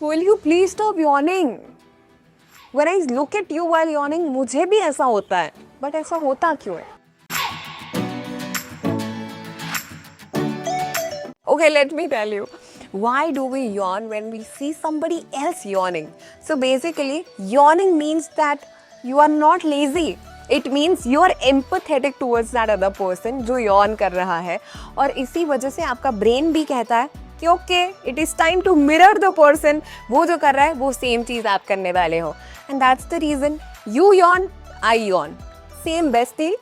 Will you please stop yawning? When I look at you while yawning, मुझे भी ऐसा होता है, but ऐसा होता क्यों है? Okay, let me tell you. Why do we yawn when we see somebody else yawning? So basically, yawning means that you are not lazy. It means you are empathetic towards that other person जो yawn कर रहा है, और इसी वजह से आपका brain भी कहता है कि okay, it is time to mirror the person. वो जो कर रहा है वो same चीज़ आप करने वाले हो. And that's the reason you yawn, I yawn. Same bestie.